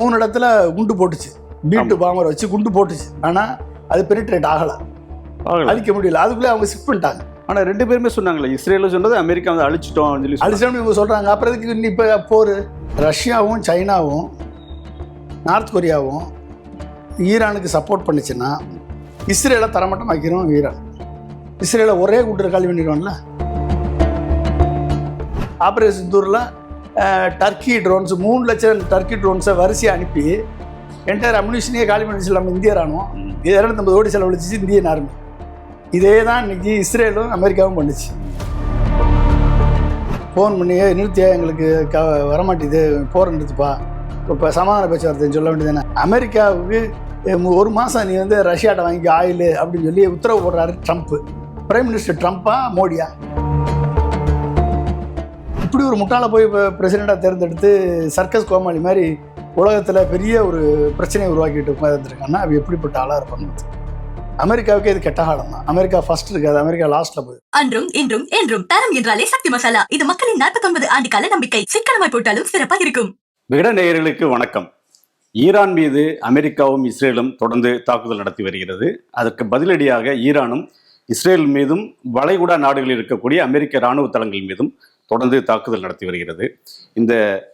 3 இடத்துல குண்டு போட்டுச்சு, பீட்டு பாம்பரை வச்சு குண்டு போட்டுச்சு. ஆனால் அது பெனிட்ரேட் ஆகலை, அழிக்க முடியல. அதுக்குள்ளே அவங்க ஷிஃப்ட் பண்ணிட்டாங்க. ஆனால் 2 பேருமே சொன்னாங்களே, இஸ்ரேலும் சொன்னது அமெரிக்கா வந்து அழிச்சிட்டோம் சொல்லி அழிச்சிட்டோம்னு இவங்க சொல்கிறாங்க. அப்புறம் இதுக்கு இன்னும் இப்போ போர் ரஷ்யாவும் சைனாவும் நார்த் கொரியாவும் ஈரானுக்கு சப்போர்ட் பண்ணிச்சுன்னா இஸ்ரேலை தரமட்டம் வைக்கிறோம். இஸ்ரேலை ஒரே குண்டு காலி பண்ணிடுவோம்ல. ஆப்ரேஷன் சிந்தூரில் டர்க்கி ட்ரோன்ஸ் 3 லட்சம் டர்க்கி ட்ரோன்ஸை வரிசையை அனுப்பி என்டையர் அம்யூனிஷனையே காலி பண்ணிச்சு நம்ம இந்திய ராணுவம். 250 கோடி செலவழிச்சு இந்தியன் ஆர்மி. இதே தான் இன்னைக்கு இஸ்ரேலும் அமெரிக்காவும் பண்ணுச்சு. ஃபோன் பண்ணி நிறுத்தியா, எங்களுக்கு வரமாட்டேது, போரை நிறுத்துப்பா, இப்போ சமாதான பேச்சுவார்த்தைன்னு சொல்ல வேண்டியதுதானே. அமெரிக்காவுக்கு 1 மாதம் நீ வந்து ரஷ்யாட்ட வாங்கி ஆயில் அப்படின்னு சொல்லி உத்தரவு போடுறாரு ட்ரம்ப்பு. பிரைம் மினிஸ்டர் ட்ரம்ப்பா மோடியா? இப்படி ஒரு முட்டாளை போய் இப்போ பிரசிடெண்ட்டாக தேர்ந்தெடுத்து சர்க்கஸ் கோமாளி மாதிரி உலகத்தில் பெரிய ஒரு பிரச்சனையை உருவாக்கிட்டு உட்காந்துருக்காங்கன்னா அவ எப்படிப்பட்ட ஆளாக இருப்பாங்க? அமெரிக்காவுக்கு இது கெட்ட காலம் தான். அமெரிக்கா ஃபர்ஸ்ட் இருக்காது, அமெரிக்கா லாஸ்ட்ல போகுது. அன்றும் இன்றும் என்றும் தரம் என்றாலே சக்தி மசாலா. இது மக்களின் 49 ஆண்டு கால நம்பிக்கை. சிக்கனமாய் போட்டாலும் சிறப்பாக இருக்கும். விகடன் நேயர்களுக்கு வணக்கம். ஈரான் மீது அமெரிக்காவும் இஸ்ரேலும் தொடர்ந்து தாக்குதல் நடத்தி வருகிறது. அதற்கு பதிலடியாக ஈரானும் இஸ்ரேல் மீதும் வளைகுடா நாடுகளில் இருக்கக்கூடிய அமெரிக்க இராணுவ தளங்கள் மீதும் தொடர்ந்து தாக்குதல் நடத்தி வருகிறது. இந்த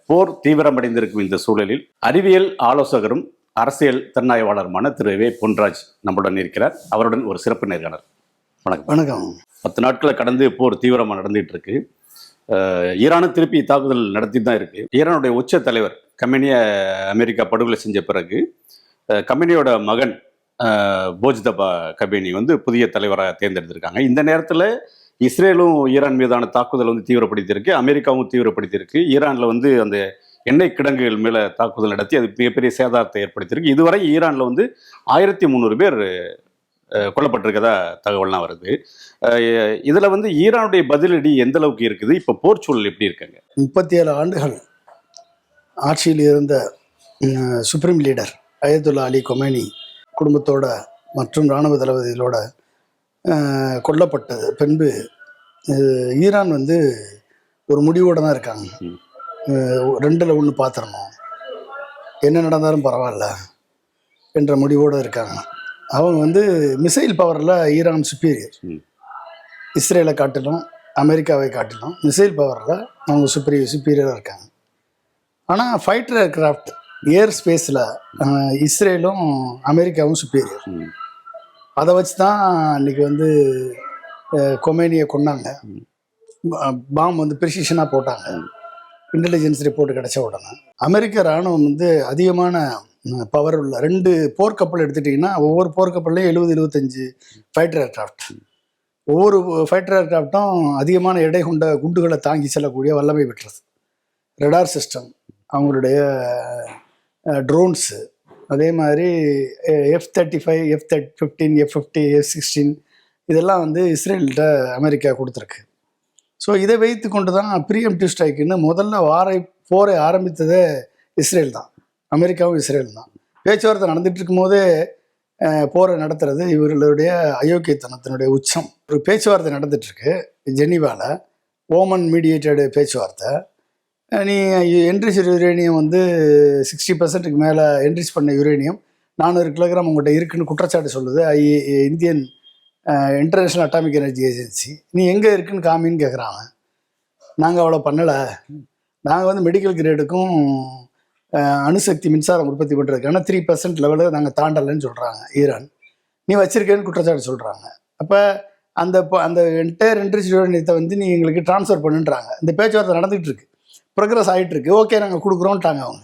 போர் தீவிரமடைந்திருக்கும் இந்த சூழலில் அறிவியல் ஆலோசகரும் அரசியல் திறனாய்வாளருமான திரு வே பொன்ராஜ் நம்முடன் இருக்கிறார். அவருடன் ஒரு சிறப்பு நேர்காணல். வணக்கம். வணக்கம். 10 நாட்களை கடந்து போர் தீவிரமாக நடந்துட்டு இருக்கு. ஈரானும் திருப்பி தாக்குதல் நடத்தி தான் இருக்கு. ஈரானுடைய உச்ச தலைவர் கமெனியை அமெரிக்கா படுகொலை செஞ்ச பிறகு கமெனியோட மகன் போஜ்தபா கபேனி வந்து புதிய தலைவராக தேர்ந்தெடுத்திருக்காங்க. இந்த நேரத்தில் இஸ்ரேலும் ஈரான் மீதான தாக்குதல் வந்து தீவிரப்படுத்தியிருக்கு, அமெரிக்காவும் தீவிரப்படுத்தியிருக்கு. ஈரானில் வந்து அந்த எண்ணெய் கிடங்குகள் மேலே தாக்குதல் நடத்தி அது மிகப்பெரிய சேதாரத்தை ஏற்படுத்தியிருக்கு. இதுவரை ஈரானில் வந்து 1300 பேர் கொல்லப்பட்டிருக்கதா தகவல்லாம் வருது. இதில் வந்து ஈரானுடைய பதிலடி எந்த அளவுக்கு இருக்குது? இப்போ போர் சூழல் எப்படி இருக்காங்க? 37 ஆண்டுகள் ஆட்சியில் இருந்த supreme leader Ayatollah Ali Khamenei குடும்பத்தோட மற்றும் இராணுவ தளபதிகளோட கொல்லப்பட்டது பின்பு ஈரான் வந்து ஒரு முடிவோடு தான் இருக்காங்க. 2ல் 1 பார்த்துடணும், என்ன நடந்தாலும் பரவாயில்ல என்ற முடிவோடு இருக்காங்க. அவங்க வந்து மிசைல் பவரில் ஈரான் சுப்பீரியர். இஸ்ரேலை காட்டிலும் அமெரிக்காவை காட்டிலும் மிசைல் பவரில் அவங்க சுப்பீரியராக இருக்காங்க. ஆனால் ஃபைட்டர் ஏர்கிராஃப்ட் ஏர் ஸ்பேஸில் இஸ்ரேலும் அமெரிக்காவும் சுப்பீரியர். அதை வச்சு தான் அன்றைக்கி வந்து கொமேனியை கொண்டாங்க. பாம் வந்து ப்ரிசிஷனாக போட்டாங்க. இன்டெலிஜென்ஸ் ரிப்போர்ட் கிடைச்ச உடனே அமெரிக்க இராணுவம் வந்து அதிகமான பவர் உள்ள 2 போர்க்கப்பல் எடுத்துட்டிங்கன்னா ஒவ்வொரு போர்க்கப்பல்லையும் 70-75 ஃபைட்டர் ஏர்கிராஃப்ட். ஒவ்வொரு ஃபைட்டர் ஏர்கிராஃப்டும் அதிகமான எடை கொண்ட குண்டுகளை தாங்கி செல்லக்கூடிய வல்லமை பெற்றது. ரெடார் சிஸ்டம், அவங்களுடைய ட்ரோன்ஸு, அதே மாதிரி F-35, F-15, F-50, F-16 இதெல்லாம் வந்து இஸ்ரேல்கிட்ட அமெரிக்கா கொடுத்துருக்கு. ஸோ இதை வைத்து கொண்டு தான் ப்ரீஎம்ப்டிவ் ஸ்ட்ரைக்குன்னு முதல்ல போரை ஆரம்பித்ததே இஸ்ரேல் தான், அமெரிக்காவும் இஸ்ரேல் தான். பேச்சுவார்த்தை நடந்துட்டு இருக்கும் போதே போரை நடத்துறது இவர்களுடைய அயோக்கியத்தனத்தினுடைய உச்சம். ஒரு பேச்சுவார்த்தை நடந்துட்டுருக்கு ஜெனீவாவில், ஓமன் மீடியேட்டடு பேச்சுவார்த்தை. நீ என்ரிச் யுரேனியம் வந்து 60% மேலே என்ரிச் பண்ண யுரேனியம் 400 கிலோகிராம் உங்கள்கிட்ட இருக்குன்னு குற்றச்சாட்டு சொல்லுது Indian international atomic energy agency. நீ எங்கே இருக்குன்னு காமின்னு கேட்குறாங்க. நாங்கள் அவ்வளோ பண்ணலை, நாங்கள் வந்து மெடிக்கல் கிரேடுக்கும் அணுசக்தி மின்சாரம் உற்பத்தி பண்ணுறதுக்கான 3% லெவலில் நாங்கள் தாண்டலைன்னு சொல்கிறாங்க ஈரான். நீ வச்சிருக்கேன்னு குற்றச்சாட்டு சொல்கிறாங்க. அப்போ அந்த என்டையர் என்ரிச் யுரேனியத்தை வந்து நீ எங்களுக்கு ட்ரான்ஸ்ஃபர் பண்ணுன்றாங்க. இந்த பேச்சுவார்த்தை நடந்துகிட்டு இருக்கு, ப்ரோக்ரஸ் ஆகிட்டுருக்கு. ஓகே நாங்கள் கொடுக்குறோன்ட்டாங்க அவங்க.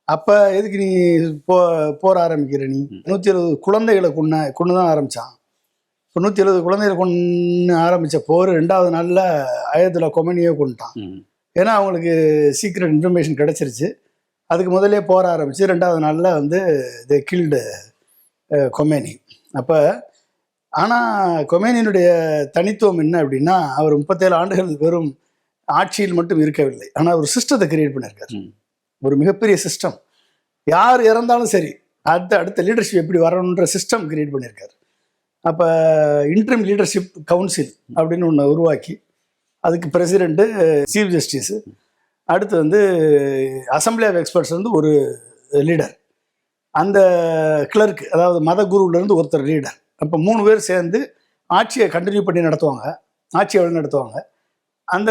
அப்போ எதுக்கு நீ போர் ஆரம்பிக்கிற? நீ 170 குழந்தைகளை கொண்டு தான் ஆரம்பித்தான். இப்போ 170 குழந்தைகளை கொண்டு ஆரம்பித்த போர் 2வது நாளில் அயதுல்லா கொமேனியை கொண்டுட்டான். ஏன்னா அவங்களுக்கு சீக்ரெட் இன்ஃபர்மேஷன் கிடச்சிருச்சு. அதுக்கு முதலே போர ஆரம்பித்து 2வது நாளில் வந்து தி கில்டு கொமேனி. அப்போ ஆனால் கொமேனியினுடைய தனித்துவம் என்ன அப்படின்னா, அவர் 37 ஆண்டுகள் வெறும் ஆட்சியில் மட்டும் இருக்கவில்லை, ஆனால் ஒரு சிஸ்டத்தை கிரியேட் பண்ணியிருக்காரு. ஒரு மிகப்பெரிய சிஸ்டம். யார் இறந்தாலும் சரி அடுத்த லீடர்ஷிப் எப்படி வரணுன்ற சிஸ்டம் கிரியேட் பண்ணியிருக்காரு. அப்போ இன்ட்ரிம் லீடர்ஷிப் கவுன்சில் அப்படின்னு ஒன்று உருவாக்கி அதுக்கு பிரசிடெண்ட்டு, சீஃப் ஜஸ்டிஸு, அடுத்து வந்து அசம்பிளி ஆஃப் எக்ஸ்பர்ட்ஸ் வந்து ஒரு லீடர், அந்த கிளர்க், அதாவது மத குருவிலேருந்து ஒருத்தர் லீடர். அப்போ 3 பேர் சேர்ந்து ஆட்சியை கண்டினியூ பண்ணி நடத்துவாங்க, ஆட்சியை வழி நடத்துவாங்க. அந்த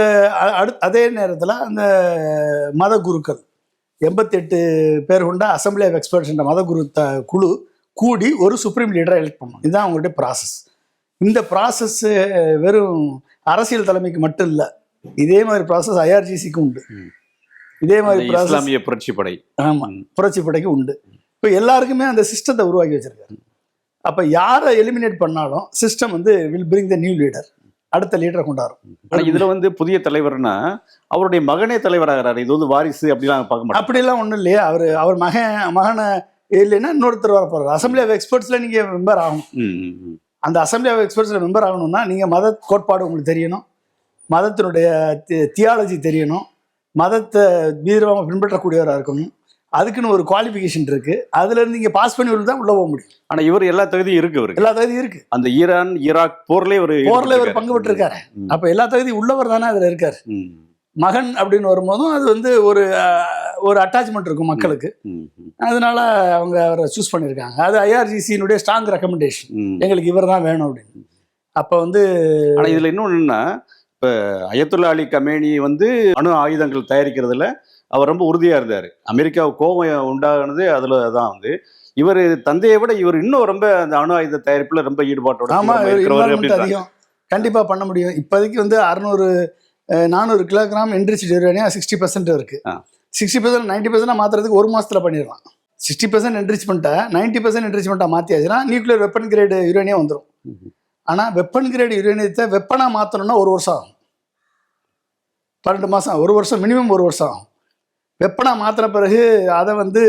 அதே நேரத்தில் அந்த மத குருக்கள் 88 பேர் கொண்ட அசம்பிளி ஆஃப் எக்ஸ்பர்ட்ஸ் என்ற மத குரு குழு கூடி ஒரு சுப்ரீம் லீடரை எலெக்ட் பண்ணும். இதுதான் அவங்களுடைய ப்ராசஸ். இந்த ப்ராசஸ் வெறும் அரசியல் தலைமைக்கு மட்டும் இல்லை, இதே மாதிரி ப்ராசஸ் IRGCக்கு உண்டு. இதே மாதிரி இஸ்லாமிய புரட்சிப்படை, ஆமாம், புரட்சிப்படைக்கு உண்டு. இப்போ எல்லாருக்குமே அந்த சிஸ்டத்தை உருவாக்கி வச்சிருக்காரு. அப்போ யாரை எலிமினேட் பண்ணாலும் சிஸ்டம் வந்து will bring the new leader, அடுத்த லீடரை கொண்டாடும். ஆனால் இதில் வந்து புதிய தலைவர்னா அவருடைய மகனே தலைவராகிறாரு. இது வந்து வாரிசு அப்படிலாம் பார்க்க மாட்டோம். அப்படிலாம் ஒன்றும் இல்லையா? அவர் மகனை இல்லைன்னா இன்னொருத்தர் வர போகிறார். அசம்பிளி ஆஃப் எக்ஸ்பர்ட்ஸில் நீங்கள் மெம்பர் ஆகணும். அந்த அசம்பிளி ஆஃப் எக்ஸ்பர்ட்ஸில் மெம்பர் ஆகணும்னா நீங்கள் மத கோட்பாடு உங்களுக்கு தெரியணும், மதத்தினுடைய தியாலஜி தெரியணும், மதத்தை தீவிரமாக பின்பற்றக்கூடியவராக இருக்கணும். அதுக்குன்னு ஒரு குவாலிஃபிகேஷன் இருக்கு. அதுல இருந்து நீங்க பாஸ் பண்ணி தான் உள்ள போக முடியும். ஆனா இவர் எல்லா தகுதியும் இருக்கு, அவருக்கு எல்லா தகுதியும் இருக்கு. அந்த ஈரான் ஈராக் போர்ல ஒரு பங்கு பெற்று இருக்காரு. அப்ப எல்லா தகுதியும் உள்ளவர் தானே அதுல இருக்காரு. மகன் அப்படின்னு வரும்போதும் அது வந்து ஒரு அட்டாச்மெண்ட் இருக்கும் மக்களுக்கு. அதனால அவங்க அவரை சூஸ் பண்ணியிருக்காங்க. அது IRGCயினுடைய ஸ்ட்ராங் ரெக்கமெண்டேஷன், எங்களுக்கு இவர் தான் வேணும் அப்படின்னு. அப்போ வந்து ஆனால் இதில் இன்னொன்றுன்னா, இப்போ அயத்துல்லா அலி கமேனி வந்து அணு ஆயுதங்கள் தயாரிக்கிறதுல அவர் ரொம்ப உறுதியாக இருந்தார். அமெரிக்காவுக்கு கோபம் உண்டானது அதில் தான் வந்து இவர் தந்தையை விட இவர் இன்னும் ரொம்ப அந்த அணு ஆயுத தயாரிப்பில் ரொம்ப ஈடுபாட்டோட அதிகம் கண்டிப்பாக பண்ண முடியும். இப்போதைக்கு வந்து 400 கிலோகிராம் என்ரிச்டு யுரேனியம் 60% இருக்கு. 60% 90% மாற்றுறதுக்கு 1 மாதத்தில் பண்ணிடலாம். 60% என்ரிச்மெண்ட்டை 90% என்ரிச்மெண்ட்டாக மாற்றியாச்சுன்னா நியூக்ளியர் வெப்பன் கிரேடு யுரேனியம் வந்துடும். ஆனால் வெப்பன் கிரேடு யுரேனியத்தை வெப்பனாக மாற்றணும்னா 1 வருஷம் ஆகும், 12 மாதம், 1 வருஷம், மினிமம் 1 வருஷம் ஆகும். வெப்பனாக மாற்றின பிறகு அதை வந்து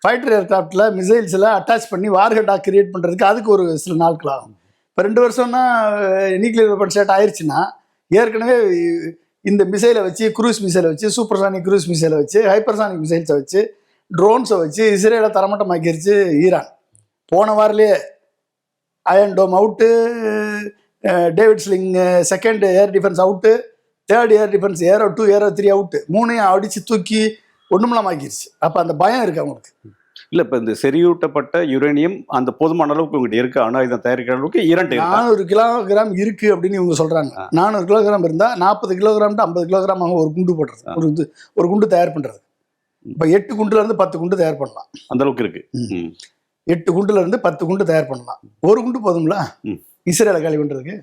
ஃபைட்டர் ஏர்கிராஃப்டில் மிசைல்ஸில் அட்டாச் பண்ணி வார்ஹெட்டாக கிரியேட் பண்ணுறதுக்கு அதுக்கு ஒரு சில நாட்கள் ஆகும். இப்போ 2 வருஷம்னா நியூக்ளியர் வெப்பன் ஸ்டேட் ஆயிடுச்சுன்னா ஏற்கனவே இந்த மிசைலை வச்சு, குரூஸ் மிசைலை வச்சு, சூப்பர்சானிக் குரூஸ் மிசைலை வச்சு, ஹைப்பர்சானிக் மிசைல்ஸை வச்சு, ட்ரோன்ஸை வச்சு இஸ்ரேலை தரமட்டமாக்கிருச்சு ஈரான். போன வாரிலேயே iron dome out, David sling second air defence out, third air defence arrow 2 arrow 3 out, 3ஐயும் அடித்து தூக்கி ஒன்றுமெல்லாம் ஆக்கிருச்சு. அப்போ அந்த பயம் இருக்குது அவங்களுக்கு. இல்லை, இப்போ இந்த செறியூட்டப்பட்ட யுரேனியம் அந்த போதுமான அளவுக்கு உங்கள்கிட்ட இருக்கு, அணு ஆயுதம் தயாரிக்கிற அளவுக்கு 400 கிலோகிராம் இருக்குது அப்படின்னு இவங்க சொல்கிறாங்க. 400 கிலோகிராம் இருந்தால் 40 கிலோகிராம் டு 50 கிலோகிராம் ஆகும் ஒரு குண்டு போடுறது, ஒரு குண்டு தயார் பண்ணுறது. இப்போ 8 குண்டுலேருந்து 10 குண்டு தயார் பண்ணலாம், அந்த அளவுக்கு இருக்கு. 8 குண்டுலேருந்து 10 குண்டு தயார் பண்ணலாம். ஒரு குண்டு போதுங்களா இஸ்ரேலை காலி பண்ணுறதுக்கு?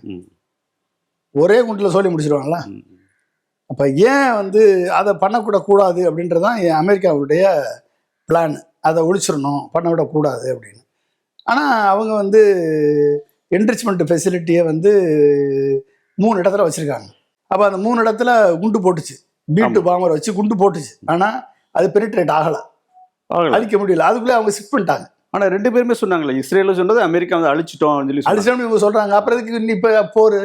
ஒரே குண்டில் சொல்லி முடிச்சிருவாங்களா? அப்போ ஏன் வந்து அதை பண்ணக்கூடாது அப்படின்றதான் அமெரிக்காவுடைய பிளான். அதை ஒழிச்சிடணும், பண்ண விடக்கூடாது அப்படின்னு. ஆனால் அவங்க வந்து என்ரிச்மெண்ட் ஃபெசிலிட்டியை வந்து 3 இடத்துல வச்சுருக்காங்க. அப்போ அந்த 3 இடத்துல குண்டு போட்டுச்சு, B2 பாம்பர் வச்சு குண்டு போட்டுச்சு. ஆனால் அது பெனிட்ரேட் ஆகலை, அழிக்க முடியல. அதுக்குள்ளே அவங்க ஷிஃப்ட் பண்ணிட்டாங்க. ஆனால் 2 பேருமே சொன்னாங்களே, இஸ்ரேல சொன்னது அமெரிக்கா வந்து அழிச்சிட்டோம்னு சொல்லி இவங்க சொல்கிறாங்க. அப்புறம் இதுக்கு இப்போ போர்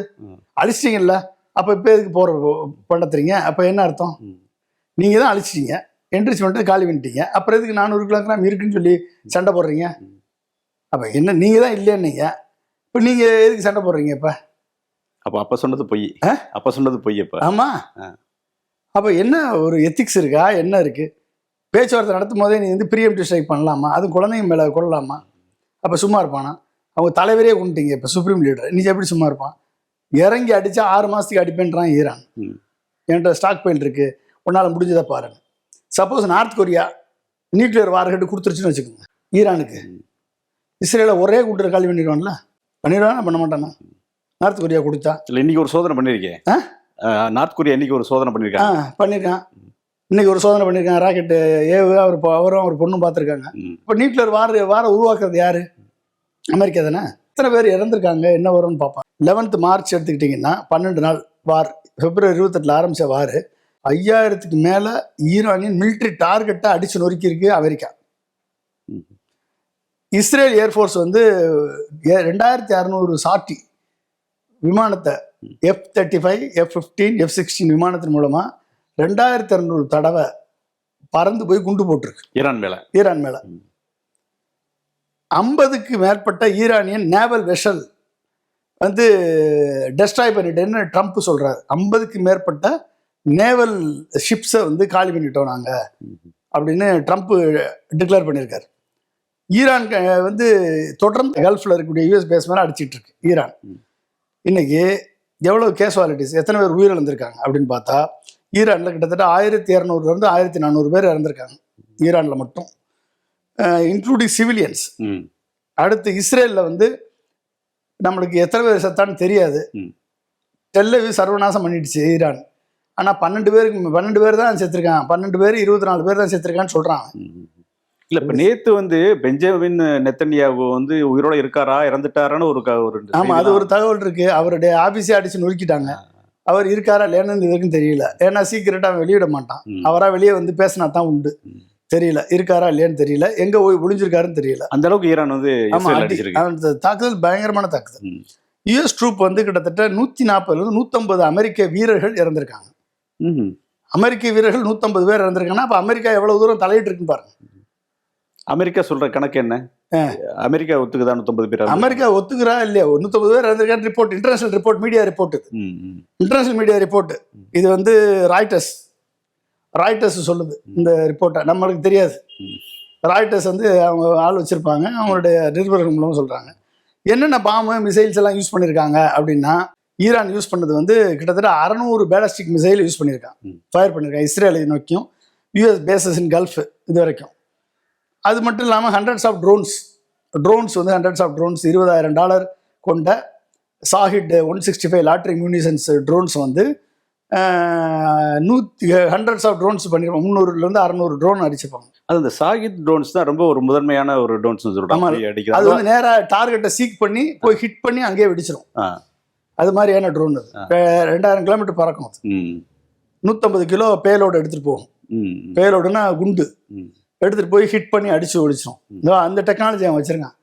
அழிச்சிட்டிங்கல்ல, அப்போ இப்போ எதுக்கு போகிற பண்ணத்துறீங்க? அப்போ என்ன அர்த்தம்? நீங்கள் தான் அழிச்சிட்டீங்க, என்ரிச்மெண்ட்டு காலி பண்ணிட்டீங்க, அப்புறம் எதுக்கு 400 கிலோகிராம் இருக்குன்னு சொல்லி சண்டை போடுறீங்க? அப்போ என்ன, நீங்கள் தான் இல்லைன்னீங்க, இப்போ நீங்கள் எதுக்கு சண்டை போடுறீங்க? இப்போ அப்போ சொன்னது பொய், அப்போ சொன்னது பொய். இப்போ ஆமாம், அப்போ என்ன ஒரு எத்திக்ஸ் இருக்கா? என்ன இருக்குது? பேச்சுவார்த்தை நடத்தும் போதே நீ வந்து ப்ரீஎம்ப்டிவ் ஸ்ட்ரைக் பண்ணலாமா? அதுவும் குழந்தைங்க மேலே கொள்ளலாமா? அப்போ சும்மா இருப்பானா? அவங்க தலைவரே கொண்டுட்டீங்க. இப்போ சுப்ரீம் லீடர் நீ எப்படி சும்மா இருப்பான்? இறங்கி அடித்தா 6 மாதத்துக்கு அடிப்பேன்றான் ஈரான். என்கிட்ட ஸ்டாக் பாயிண்ட் இருக்குது, உன்னால் முடிஞ்சதை பாருங்க. Suppose North Korea nuclear warhead கொடுத்துருச்சுன்னு வச்சுக்கோங்க ஈரானுக்கு, இஸ்ரேலை ஒரே கூட்டர் காலி பண்ணிடுவான்ல? பண்ணிடுவானா பண்ண மாட்டானா? நார்த் கொரியா கொடுத்தா இல்லை, இன்னைக்கு ஒரு சோதனை பண்ணியிருக்கேன். நார்த் கொரியா இன்னைக்கு ஒரு சோதனை பண்ணியிருக்கான். இன்னைக்கு ஒரு சோதனை பண்ணியிருக்காங்க. ராக்கெட்டு அவரும் அவர் பொண்ணும் பார்த்துருக்காங்க. இப்போ நியூக்ளியர் வார உருவாக்குறது யாரு? அமெரிக்கா தானே. எத்தனை பேர் இறந்துருக்காங்க, என்ன வரும்னு பார்ப்பான். 11 மார்ச் எடுத்துக்கிட்டிங்கன்னா 12 நாள் வார். பிப்ரவரி 28 ஆரம்பித்த வார் 5000க்கு மேலே ஈரானியன் மிலிட்ரி டார்கெட்டை அடித்து நொறுக்கியிருக்கு அமெரிக்கா. இஸ்ரேல் ஏர்ஃபோர்ஸ் வந்து 2600 சாட்டி விமானத்தை F-35, F-15, F-16 விமானத்தின் மூலமாக 2200 தடவை பறந்து போய் குண்டு போட்டிருக்கு ஈரான் மேலே. 50க்கு மேற்பட்ட ஈரானியன் நேவல் வெஷல் வந்து டெஸ்ட்ராய் பண்ணிட்டேன்னு ட்ரம்ப் சொல்கிறார். 50க்கு மேற்பட்ட நேவல் ஷிப்ஸை வந்து காலி பண்ணிட்டோம் நாங்கள் அப்படின்னு ட்ரம்ப் டிக்ளேர் பண்ணியிருக்காரு. ஈரான் வந்து தொடர்ந்து கல்ஃபில் இருக்கக்கூடிய யூஎஸ் பேஸ் மேலே அடிச்சிட்டு இருக்கு ஈரான். இன்னைக்கு எவ்வளோ கேசுவாலிட்டிஸ், எத்தனை பேர் உயிரிழந்திருக்காங்க அப்படின்னு பார்த்தா ஈரானில் கிட்டத்தட்ட 1200 1400 பேர் இறந்திருக்காங்க ஈரானில் மட்டும், இன்க்ளூடிங் சிவிலியன்ஸ். அடுத்து இஸ்ரேலில் வந்து நம்மளுக்கு எத்தனை பேர் செத்தான்னு தெரியாது. டெல்லவி சர்வநாசம் பண்ணிடுச்சு ஈரான். ஆனால் 12 பேர் தான் செத்துருக்கான், 12 பேர் 24 பேர் தான் செத்துருக்கான்னு சொல்கிறாங்க. இல்ல இப்ப நேத்து வந்து பெஞ்சமின் நெத்தன்யாகு வந்து உயிரோட இருக்காரா இறந்துட்டாரான்னு ஒரு ஆமா, அது ஒரு தகவல் இருக்கு. அவருடைய ஆபீஸே அடிச்சு நொறுக்கிட்டாங்க. அவர் இருக்காரா இல்லையான்னு இது வரைக்கும் தெரியல. ஏன்னா சீக்கிரட்டா வெளியிட மாட்டான். அவரா வெளியே வந்து பேசினா தான் உண்டு. தெரியல இருக்காரா இல்லையான்னு தெரியல, எங்க போய் ஒளிஞ்சிருக்காருன்னு தெரியல. அந்த அளவுக்கு ஈரான் வந்து தாக்குதல் பயங்கரமான தாக்குதல். யுஎஸ் ட்ரூப் வந்து கிட்டத்தட்ட 140 150 அமெரிக்க வீரர்கள் இறந்திருக்காங்க. அமெரிக்க வீரர்கள் 150 பேர் இறந்திருக்காங்கன்னா அப்ப அமெரிக்கா எவ்வளவு தூரம் தலையிட்டு இருக்குன்னு பாருங்க. அமெரிக்கா சொல்ற கணக்கு என்ன? அமெரிக்கா ஒத்துக்குதா 150 பேர்? அமெரிக்கா ஒத்துக்கிறா இல்லையா? 150 பேர் இறந்திருக்கான்னு report, international report, media report, international media report. இது வந்து ராய்டர்ஸ் சொல்லுது இந்த ரிப்போர்ட்டை, நம்மளுக்கு தெரியாது. ராய்டர்ஸ் வந்து அவங்க ஆள் வச்சிருப்பாங்க, அவங்களுடைய நிருபர்கள் மூலம் சொல்றாங்க. என்னென்ன பாம்பு மிசைல்ஸ் எல்லாம் யூஸ் பண்ணியிருக்காங்க அப்படின்னா, ஈரான் யூஸ் பண்ணது வந்து கிட்டத்தட்ட 600 பேலஸ்டிக் மிசைல் யூஸ் பண்ணியிருக்கான், ஃபயர் பண்ணியிருக்கான் இஸ்ரேலை நோக்கியும் யூஎஸ் பேசஸ் இன் கல்ஃப் இது வரைக்கும். அது மட்டும் இல்லாமல் ஹண்ட்ரட்ஸ் ஆஃப் ட்ரோன்ஸ் வந்து $20,000 கொண்ட சாஹிட் 165 லாட்ரி மியூனிஷன்ஸ் ட்ரோன்ஸ் வந்து ஹண்ட்ரட்ஸ் ஆஃப் ட்ரோன்ஸ் பண்ணிருப்பாங்க. 300 600 ட்ரோன் அடிச்சிருப்பாங்க. அது இந்த சாஹித் ட்ரோன்ஸ் தான் ரொம்ப ஒரு முதன்மையான ஒரு ட்ரோன்ஸ் சொல்றாங்க. அது வந்து நேராக டார்கெட்டை சீக் பண்ணி போய் ஹிட் பண்ணி அங்கேயே வெடிச்சிடும். அது மாதிரியான ட்ரோன் அது 2000 கிலோமீட்டர் பறக்கும். 150 கிலோ பேலோடு எடுத்துட்டு போகும். பேலோடுனா குண்டு எடுத்துட்டு போய் ஹிட் பண்ணி அடிச்சு ஒழிச்சிடும். அந்த டெக்னாலஜி அவன் வச்சிருக்கான்.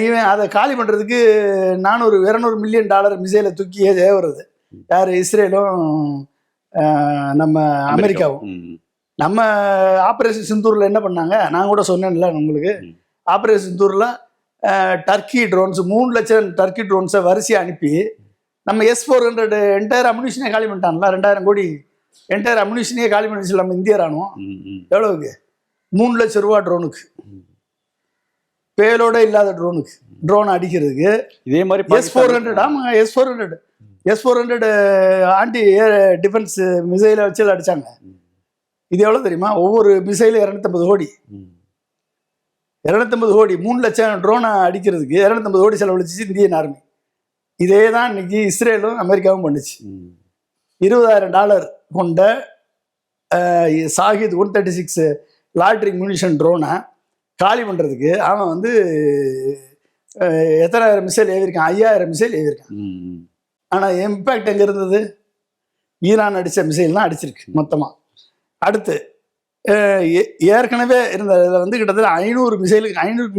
இவன் அதை காலி பண்றதுக்கு 200 மில்லியன் டாலர் மிசைலை தூக்கி ஏவுறது யார்? இஸ்ரேலும் நம்ம அமெரிக்காவும். நம்ம ஆப்ரேஷன் சிந்தூரில் என்ன பண்ணாங்க, நான் கூட சொன்னேன்ல உங்களுக்கு, ஆப்ரேஷன் சிந்தூரில் டர்க்கி ட்ரோன்ஸ் 3 லட்சம் டர்க்கி ட்ரோன்ஸை வரிசையாக அனுப்பி நம்ம S-400 என்டையர் அம்யூனிஷனே காலி பண்ணிட்டான்ல. 2000 கோடி என்டையர் அம்யூனிஷனே காலி பண்ணிச்சு நம்ம இந்திய ராணுவம். எவ்வளவுக்கு? 3 லட்சம் ரூபா ட்ரோனுக்கு, பேலோட இல்லாத ட்ரோன் அடிக்கிறதுக்கு. இதே மாதிரி S-400, ஆமாங்க S-400 ஆன்டி ஏர் டிஃபென்ஸ் மிசைலை வச்சு அடிச்சாங்க. இது எவ்வளோ தெரியுமா? ஒவ்வொரு மிசைலும் 250 கோடி. 250 கோடி 3 லட்சம் ட்ரோனை அடிக்கிறதுக்கு 250 கோடி செலவழிச்சு இந்தியன் ஆர்மி. இதே தான் இன்னைக்கு இஸ்ரேலும் அமெரிக்காவும் பண்ணுச்சு. $20,000 கொண்ட சாஹித் 136 லாட்ரி மியூனிஷன் ட்ரோனை காலி பண்ணுறதுக்கு அவன் வந்து எத்தனை மிசைல் ஏவிருக்கான்? 5000 மிசைல் ஏவிருக்கான். ஆனால் இம்பேக்ட் எங்கே இருந்தது? ஈரான் அடித்த மிசைல் தான் அடிச்சிருக்கு மொத்தமாக. அடுத்து ஏற்கனவே இருந்த இதில் வந்து கிட்டத்தட்ட 500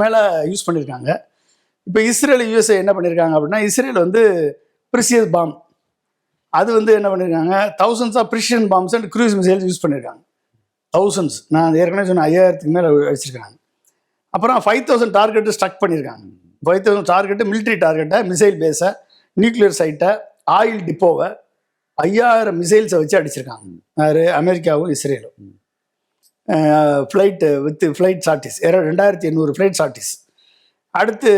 மேலே யூஸ் பண்ணியிருக்காங்க. இப்போ இஸ்ரேல் USA என்ன பண்ணியிருக்காங்க அப்படின்னா, இஸ்ரேல் வந்து ப்ரிசியஸ் பாம், அது வந்து என்ன பண்ணியிருக்காங்க, thousands of precision bombs and cruise missiles use பண்ணியிருக்காங்க. thousands, நான் ஏற்கனவே சொன்ன 5000க்கு மேலே வச்சிருக்காங்க. அப்புறம் 5000 டார்கெட்டு ஸ்ட்ரக் பண்ணியிருக்காங்க. 5000 டார்கெட்டு மிலிட்ரி டார்கெட்டை, மிசைல் பேஸை, நியூக்ளியர் சைட்டை, ஆயில் டிப்போவை 5000 மிசைல்ஸை வச்சு அடிச்சிருக்காங்க. யாரு? அமெரிக்காவும் இஸ்ரேலும். Flight sorties 2800 flight sorties. அடுத்து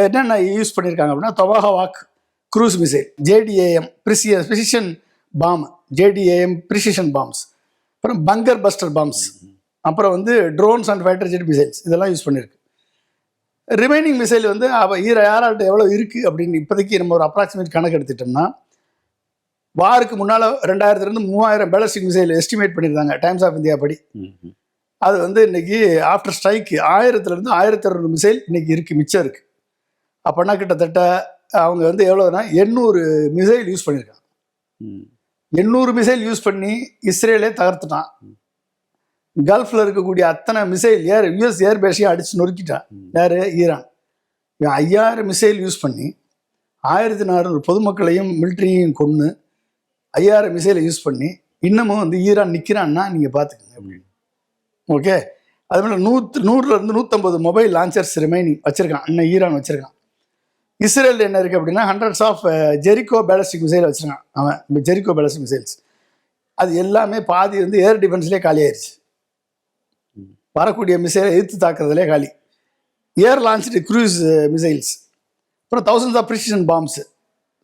என்னென்ன யூஸ் பண்ணியிருக்காங்க அப்படின்னா, Tomahawk cruise missile, JDAM precision bomb, JDAM precision bombs, அப்புறம் பங்கர் பஸ்டர் பாம்ஸ், அப்புறம் வந்து drones and fighter jet missiles, இதெல்லாம் யூஸ் பண்ணியிருக்கு. ரிமைனிங் மிசைல் வந்து யாரால்ட்ட எவ்வளோ இருக்குது அப்படின்னு இப்போதைக்கு நம்ம ஒரு அப்ராக்சிமேட் கணக்கு எடுத்துட்டோம்னா, வாருக்கு முன்னால் 2000 3000 பேலஸ்டிக் மிசைல் எஸ்டிமேட் பண்ணியிருந்தாங்க டைம்ஸ் ஆஃப் இந்தியா படி. அது வந்து இன்னைக்கு ஆஃப்டர் ஸ்ட்ரைக்கு 1000 1200 மிசைல் இன்னைக்கு இருக்குது, மிச்சம் இருக்குது. அப்போனா கிட்டத்தட்ட அவங்க வந்து எவ்வளோனா 800 மிசைல் யூஸ் பண்ணியிருக்காங்க. 800 மிசைல் யூஸ் பண்ணி இஸ்ரேலே தகர்த்துட்டான். கல்ஃபில் இருக்கக்கூடிய அத்தனை மிசைல் US ஏர்பேஸையும் அடித்து நொறுக்கிட்டான். யார்? ஈரான். 5000 மிசைல் யூஸ் பண்ணி 1400 பொதுமக்களையும் மிலிட்ரியையும் கொன்று 5000 மிசைலை யூஸ் பண்ணி இன்னமும் வந்து ஈரான் நிற்கிறான்னா நீங்கள் பார்த்துக்கோங்க அப்படின்னு. ஓகே, அது மாதிரி 100 150 மொபைல் லான்ச்சர்ஸ் ரிமைனிங் வச்சுருக்கான் இன்னும் ஈரான் வச்சுருக்கான். இஸ்ரேல் என்ன இருக்குது அப்படின்னா, hundreds of Jericho ballistic missile வச்சுருக்கான் அவன். இப்போ ஜெரிகோ பேலஸ்டிக் மிசைல்ஸ் அது எல்லாமே பாதி வந்து ஏர் டிஃபென்ஸ்லேயே காலியாயிருச்சு. வரக்கூடிய மிசைலை எதிர்த்து தாக்குறதுலே காலி. ஏர் லான்ச்டு க்ரூஸ் மிசைல்ஸ், அப்புறம் thousands of precision bombs,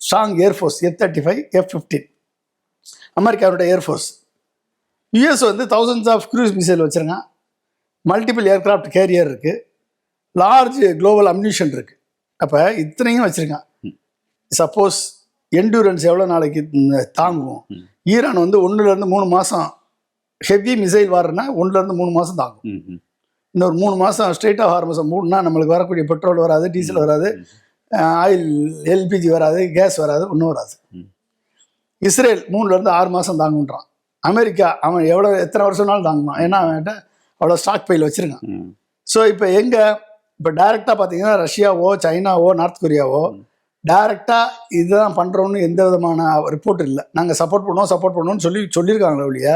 strong air force F-35 F-15 அமெரிக்காவோட ஏர்ஃபோர்ஸ். யூஎஸ் வந்து தௌசண்ட்ஸ் ஆஃப் க்ரூஸ் மிசைல் வச்சுருக்கான், மல்டிபிள் ஏர்க்ராஃப்ட் கேரியர் இருக்குது, லார்ஜ் குளோபல் அம்யூனிஷன் இருக்குது. அப்போ இத்தனையும் வச்சுருக்கான். சப்போஸ் என்டூரன்ஸ் எவ்வளோ நாளைக்கு தாங்கும்? ஈரான் வந்து 1 to 3 மாதம் ஹெவி மிசைல் வாருன்னா 1 to 3 மாதம் தாங்கும். இன்னொரு 3 மாதம் ஸ்ட்ரெயிட் ஆஃப் ஹார்மஸை மூடினா நம்மளுக்கு வரக்கூடிய பெட்ரோல் வராது, டீசல் வராது, ஆயில் எல்பிஜி வராது, கேஸ் வராது, ஒன்றும் வராது. இஸ்ரேல் 3 to 6 மாதம் தாங்குன்றான். அமெரிக்கா அவன் எத்தனை வருஷம்னாலும் தாங்குவான், ஏன்னா அவன்கிட்ட அவ்வளோ ஸ்டாக் பையில் வச்சுருக்கான். ஸோ இப்போ இப்போ டைரெக்டாக பார்த்தீங்கன்னா ரஷ்யாவோ சைனாவோ நார்த் கொரியாவோ டைரெக்டாக இதுதான் பண்ணுறோன்னு எந்த விதமான ரிப்போர்ட் இல்லை. நாங்கள் சப்போர்ட் பண்ணுவோம்னு சொல்லியிருக்காங்களே ஒழிய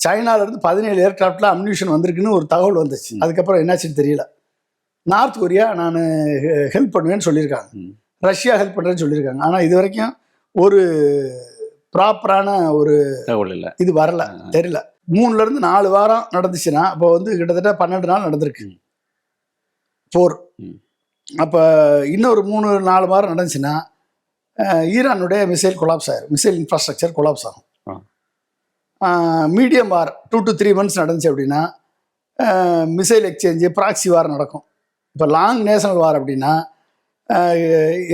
சைனாவிலேருந்து 17 ஏர்க்ராஃப்டில் அம்யூனிஷன் வந்திருக்குன்னு ஒரு தகவல் வந்துச்சு. அதுக்கப்புறம் என்னாச்சுன்னு தெரியல. நார்த் கொரியா நான் ஹெல்ப் பண்ணுவேன்னு சொல்லியிருக்காங்க, ரஷ்யா ஹெல்ப் பண்ணுறேன்னு சொல்லியிருக்காங்க. ஆனால் இது வரைக்கும் ஒரு ப்ராப்பரான ஒரு தகவல் இல்லை, இது வரல, தெரியல. 3 to 4 வாரம் நடந்துச்சுன்னா அப்போ வந்து கிட்டத்தட்ட 12 நாள் நடந்திருக்கு போர். அப்போ இன்னொரு 3-4 வாரம் நடந்துச்சுன்னா ஈரானுடைய மிசைல் கொலாப்ஸ் ஆகிடும், மிசைல் இன்ஃப்ராஸ்ட்ரக்சர் கொலாப்ஸ் ஆகும். மீடியம் வார் 2 to 3 months நடந்துச்சு அப்படின்னா மிசைல் எக்ஸ்சேஞ்சு ப்ராக்சி வார் நடக்கும். இப்போ லாங் நேஷனல் வார் அப்படின்னா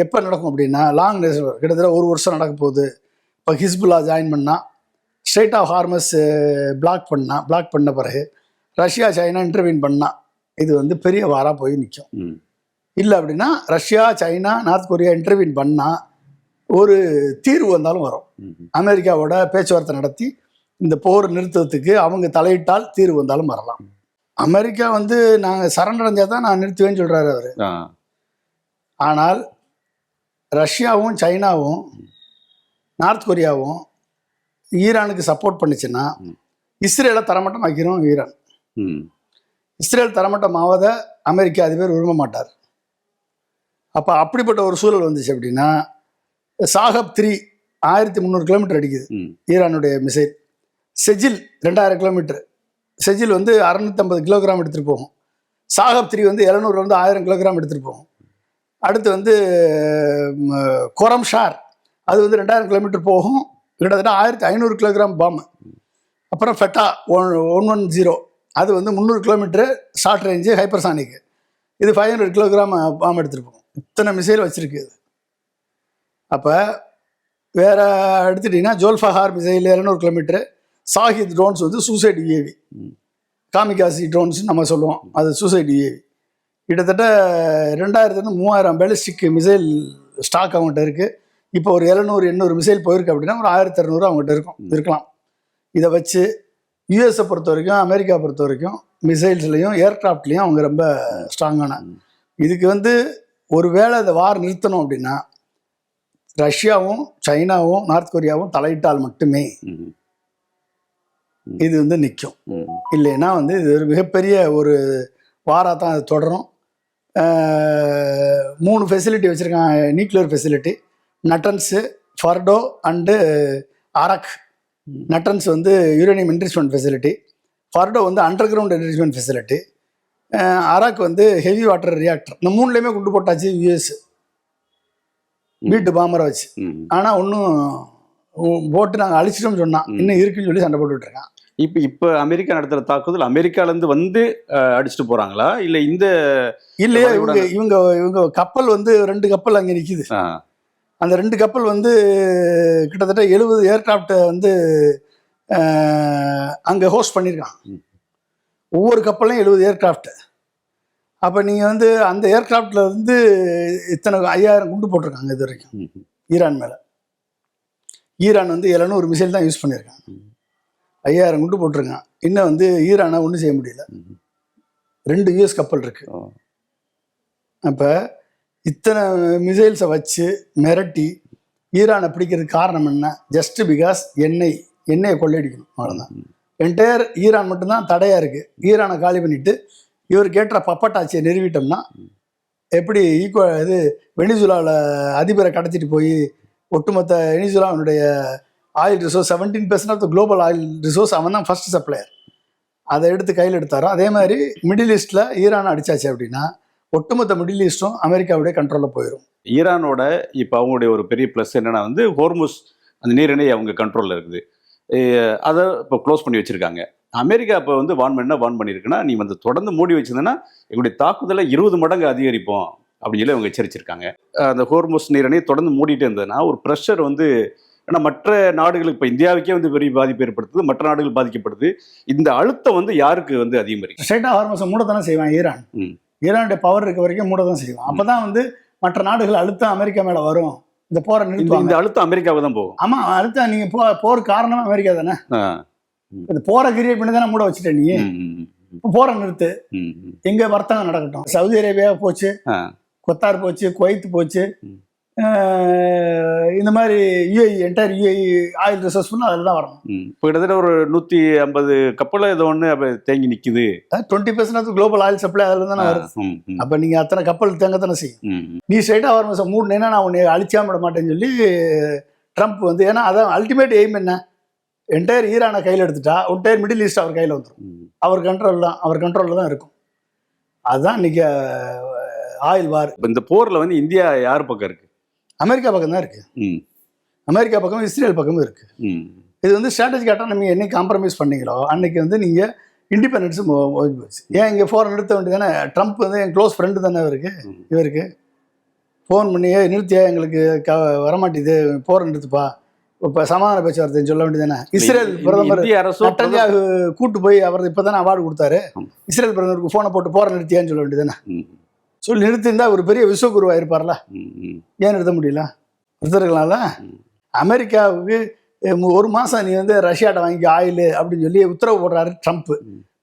எப்போ நடக்கும் அப்படின்னா லாங் நேஷனல் வார் கிட்டத்தட்ட 1 வருஷம் நடக்க போகுது. இப்போ ஹிஸ்புல்லா ஜாயின் பண்ணால், ஸ்ட்ரெயிட் ஆஃப் ஹார்மஸ் பிளாக் பண்ண பிறகு ரஷ்யா சைனா இன்டர்வீன் பண்ணால் இது வந்து பெரிய வாராக போய் நிற்கும். இல்லை அப்படின்னா Russia China north Korea intervene பண்ணால் ஒரு தீர்வு வந்தாலும் வரும். அமெரிக்காவோட பேச்சுவார்த்தை நடத்தி இந்த போர் நிறுத்தத்துக்கு அவங்க தலையிட்டால் தீர்வு வந்தாலும் வரலாம். அமெரிக்கா வந்து நாங்கள் சரண்டர் அடைஞ்சால் தான் நான் நிறுத்துவேன்னு சொல்கிறாரு அவர். ஆனால் ரஷ்யாவும் சைனாவும் நார்த் கொரியாவும் ஈரானுக்கு சப்போர்ட் பண்ணிச்சுன்னா இஸ்ரேலை தரமட்டம் ஆக்கிரும் ஈரான். இஸ்ரேல் தரமட்டம் ஆவத அமெரிக்கா அதிபர் விரும்ப மாட்டார். அப்போ அப்படிப்பட்ட ஒரு சூழல் வந்துச்சு அப்படின்னா சாகப் 3 1300 கிலோமீட்டர் அடிக்குது ஈரானுடைய மிசைல். செஜில் 2000 கிலோமீட்டர், செஜில் வந்து 650 கிலோகிராம் எடுத்துகிட்டு போகும். சாகப் 3 வந்து 700 to 1000 கிலோகிராம் எடுத்துகிட்டு போகும். அடுத்து வந்து கொரம்ஷார் அது வந்து 2000 கிலோமீட்டர் போகும், கிட்டத்தட்ட 1500 கிலோகிராம் பாம்பு. அப்புறம் ஃபெட்டா 110 அது வந்து 300 கிலோமீட்டர் ஷார்ட் ரேஞ்சு ஹைப்பர்சானிக்கு, இது 500 கிலோகிராம் பாம்பு எடுத்துகிட்டு போகும். இத்தனை மிசைல் வச்சுருக்கு. அப்போ வேறு எடுத்துட்டிங்கன்னா ஜோல்ஃபஹார் மிசைல் 200 கிலோமீட்டரு, சாஹித் ட்ரோன்ஸ் வந்து சூசைட் யுஏவி, காமிகாசி ட்ரோன்ஸ் நம்ம சொல்லுவோம், அது சூசைட் யுஏவி. கிட்டத்தட்ட 2000 to 3000 பேலிஸ்டிக் மிசைல் ஸ்டாக் அவங்ககிட்ட இருக்குது. இப்போ ஒரு 700-800 மிசைல் போயிருக்கு அப்படின்னா ஒரு 1200 அவங்ககிட்ட இருக்கலாம். இதை வச்சு யூஎஸை பொறுத்த வரைக்கும் அமெரிக்கா பொறுத்த வரைக்கும் மிசைல்ஸ்லையும் ஏர்க்ராஃப்ட்லேயும் அவங்க ரொம்ப ஸ்ட்ராங்கான. இதுக்கு வந்து ஒரு வேளை இந்த வார் நிறுத்தணும் அப்படின்னா ரஷ்யாவும் சைனாவும் நார்த் கொரியாவும் தலையிட்டால் மட்டுமே இது வந்து நிற்கும். இல்லைன்னா வந்து இது ஒரு மிகப்பெரிய ஒரு வாராக தான் அது தொடரும். 3 ஃபெசிலிட்டி வச்சுருக்காங்க, நியூக்ளியர் ஃபெசிலிட்டி, நட்டன்ஸு, ஃபர்டோ அண்டு அரக். நட்டன்ஸ் வந்து யூரேனியம் என்ரிச்மெண்ட் ஃபெசிலிட்டி, ஃபர்டோ வந்து அண்டர் கிரவுண்ட் என்ரிச்மெண்ட் ஃபெசிலிட்டி, அரக் வந்து ஹெவி வாட்டர் ரியாக்டர். இந்த 3லேயுமே குண்டு போட்டாச்சு யூஎஸ் வீட்டு பாம்பரை வச்சு. ஆனால் ஒன்றும் போட்டு நாங்கள் அழிச்சிட்டோம்னு சொன்னான், இன்னும் இருக்குன்னு சொல்லி சண்டை போட்டுட்டு இருக்கான். இப்போ அமெரிக்கா நடத்துகிற தாக்குதல் அமெரிக்காலேருந்து வந்து அடிச்சுட்டு போகிறாங்களா இல்லை இந்த இல்லையா? இவங்க கப்பல் வந்து 2 கப்பல் அங்கே நிற்கிது. அந்த 2 கப்பல் வந்து கிட்டத்தட்ட 70 ஏர்கிராஃப்டை வந்து அங்கே ஹோஸ்ட் பண்ணியிருக்கான். ஒவ்வொரு கப்பலையும் 70 ஏர்கிராஃப்ட். அப்போ நீங்கள் வந்து அந்த ஏர்கிராஃப்டில் வந்து இத்தனை 5000 குண்டு போட்டிருக்காங்க இது வரைக்கும் ஈரான் மேலே. ஈரான் வந்து 700 மிசைல் தான் யூஸ் பண்ணியிருக்காங்க, 5000 குண்டு போட்டிருக்கான். இன்னும் வந்து ஈரானை ஒன்றும் செய்ய முடியல. 2 யூஎஸ் கப்பல் இருக்கு. அப்போ இத்தனை மிசைல்ஸை வச்சு மிரட்டி ஈரானை பிடிக்கிறதுக்கு காரணம் என்ன? ஜஸ்ட் பிகாஸ் எண்ணெயை கொள்ளையடிக்கணும், அவ்வளோதான். என்டையர் ஈரான் மட்டும்தான் தடையாக இருக்குது. ஈரானை காலி பண்ணிவிட்டு இவர் கேட்ட பப்பட்டாச்சியை நிறுவிட்டோம்னா எப்படி இது வெனிசுலாவில் அதிபரை கடத்திட்டு போய் ஒட்டுமொத்த வெனிசுலாவுடைய oil resource 17% of the global oil resource அவன் தான் ஃபர்ஸ்ட் சப்ளையர். அதை எடுத்து கையில் எடுத்தாரோ அதே மாதிரி மிடில் ஈஸ்டில் ஈரானை அடிச்சாச்சு அப்படின்னா ஒட்டுமொத்த மிடில் ஈஸ்டும் அமெரிக்காவுடைய கண்ட்ரோலில் போயிடும். ஈரானோட இப்போ அவங்களுடைய ஒரு பெரிய ப்ளஸ் என்னன்னா வந்து ஹோர்முஸ் அந்த நீரிணை அவங்க கண்ட்ரோலில் இருக்குது. அதை இப்போ க்ளோஸ் பண்ணி வச்சுருக்காங்க. அமெரிக்கா இப்போ வந்து வான் பண்ணியிருக்குன்னா நீ வந்து தொடர்ந்து மூடி வச்சிருந்தேன்னா எங்களுடைய தாக்குதலை 20 மடங்கு அதிகரிப்போம் அப்படின்னு சொல்லி அவங்க எச்சரிச்சிருக்காங்க. அந்த ஹோர்முஸ் நீரிணை தொடர்ந்து மூடிட்டே இருந்ததுன்னா ஒரு ப்ரெஷர் வந்து, ஏன்னா மற்ற நாடுகளுக்கு இப்போ இந்தியாவுக்கே வந்து பெரிய பாதிப்பு ஏற்படுத்துது, மற்ற நாடுகள் பாதிக்கப்படுது. இந்த அழுத்தம் வந்து யாருக்கு வந்து அதிகமாயிருக்கு? ஸ்ட்ரைட்டாக ஹார்மஸை மூட தானே செய்வான் ஈரான். ஈரானுடைய பவர் இருக்க வரைக்கும் மூட தான் செய்வான். அப்போ தான் வந்து மற்ற நாடுகள் அழுத்தம் அமெரிக்கா மேலே வரும். இந்த போரை நிறுத்துவாங்க. இந்த அழுத்தம் அமெரிக்காவுக்கு தான் போகும். ஆமாம், அழுத்தம் நீங்கள் போர் காரணம் அமெரிக்கா தானே. இந்த போரை கிரியேட் பண்ணி தானே மூட வச்சுட்ட நீ. போரை நிறுத்து, எங்க வர்த்தகம் நடக்கட்டும். சவுதி அரேபியா போச்சு, கொத்தார் போச்சு, குவைத் போச்சு, இந்த மாதிரி UAE entire UAE oil reserves பண்ணால் அதில் தான் வரணும். இப்போ கிட்டத்தட்ட ஒரு 150 கப்பல் ஏதோ ஒன்று தேங்கி நிற்குது. 20% குளோபல் ஆயில் சப்ளை அதில் தானே வருது. அப்போ நீங்கள் அத்தனை கப்பல் தேங்கத்தானே செய்யும். நீ ஸ்ட்ரைட்டாக ஹார்மஸை மூடினேன்னா நான் உன்னை அழிச்சாம விட மாட்டேன்னு சொல்லி ட்ரம்ப் வந்து, ஏன்னா அதான் அல்டிமேட் எய்ம் என்ன, என்டையர் ஈரானை கையில் எடுத்துட்டா என்டையர் மிடில் ஈஸ்ட் அவர் கையில் வந்துடும். அவர் கண்ட்ரோலில் தான் இருக்கும். அதுதான் இன்னைக்கு ஆயில் வார். இந்த போரில் வந்து இந்தியா யார் பக்கம் இருக்கு? அமெரிக்கா பக்கம் தான் இருக்கு. அமெரிக்கா பக்கம், இஸ்ரேல் பக்கமும் இருக்கு. இது வந்து ஸ்ட்ராட்டஜிக்காக நீங்கள் என்ன காம்ப்ரமைஸ் பண்ணீங்களோ அன்னைக்கு வந்து நீங்கள் இண்டிபெண்டன்ஸும் போச்சு. ஏன் இங்கே ஃபோரை நிறுத்த வேண்டியதானே? ட்ரம்ப் வந்து என் க்ளோஸ் ஃப்ரெண்டு தானே இவருக்கு ஃபோன் பண்ணியே நிறுத்தியா, எங்களுக்கு வரமாட்டேது, போரை நிறுத்துப்பா, இப்போ சமாதான பேச்சுவார்த்தைன்னு சொல்ல வேண்டியதானே? இஸ்ரேல் பிரதமர் நெட்டன்யாஹு கூட்டு போய் அவர் இப்போ தானே அவார்டு கொடுத்தாரு. இஸ்ரேல் பிரதமருக்கு ஃபோனை போட்டு போரை நிறுத்தியான்னு சொல்ல வேண்டியதானே? சொல்லி நிறுத்திருந்தா ஒரு பெரிய விஸ்வகுருவாக இருப்பார்ல. ஏன் நிறுத்த முடியல? நிறுத்தர்களால அமெரிக்காவுக்கு 1 மாதம் நீ வந்து ரஷ்யாட்ட வாங்கி ஆயில் அப்படின்னு சொல்லி உத்தரவு போடுறாரு ட்ரம்ப்.